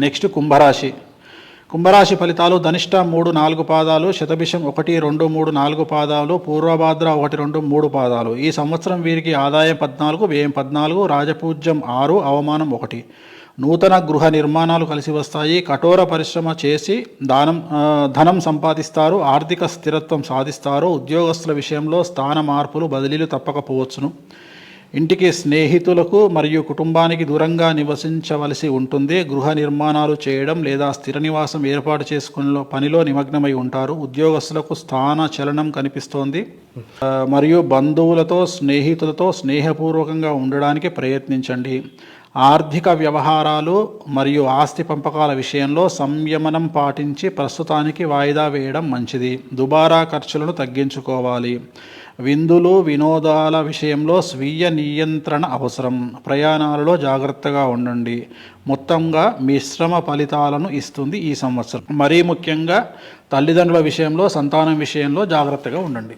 Next కుంభరాశి ఫలితాలు. ధనిష్ట 3, 4 పాదాలు, శతభిషం 1, 2, 3, 4 పాదాలు, పూర్వభాద్ర 1, 2, 3 పాదాలు. ఈ సంవత్సరం వీరికి ఆదాయం 14, వ్యయం 14, రాజపూజ్యం 6, అవమానం 1. నూతన గృహ నిర్మాణాలు కలిసి వస్తాయి. కఠోర పరిశ్రమ చేసి ధనం సంపాదిస్తారు. ఆర్థిక స్థిరత్వం సాధిస్తారు. ఉద్యోగస్తుల విషయంలో స్థాన మార్పులు, బదిలీలు తప్పకపోవచ్చును. ఇంటికి, స్నేహితులకు మరియు కుటుంబానికి దూరంగా నివసించవలసి ఉంటుంది. గృహ నిర్మాణాలు చేయడం లేదా స్థిర నివాసం ఏర్పాటు చేసుకునే పనిలో నిమగ్నమై ఉంటారు. ఉద్యోగస్తులకు స్థాన చలనం కనిపిస్తోంది మరియు బంధువులతో, స్నేహితులతో స్నేహపూర్వకంగా ఉండడానికి ప్రయత్నించండి. ఆర్థిక వ్యవహారాలు మరియు ఆస్తి పంపకాల విషయంలో సంయమనం పాటించి ప్రస్తుతానికి వాయిదా వేయడం మంచిది. దుబారా ఖర్చులను తగ్గించుకోవాలి. విందులు, వినోదాల విషయంలో స్వీయ నియంత్రణ అవసరం. ప్రయాణాలలో జాగ్రత్తగా ఉండండి. మొత్తంగా మిశ్రమ ఫలితాలను ఇస్తుంది ఈ సంవత్సరం. మరీ ముఖ్యంగా తల్లిదండ్రుల విషయంలో, సంతానం విషయంలో జాగ్రత్తగా ఉండండి.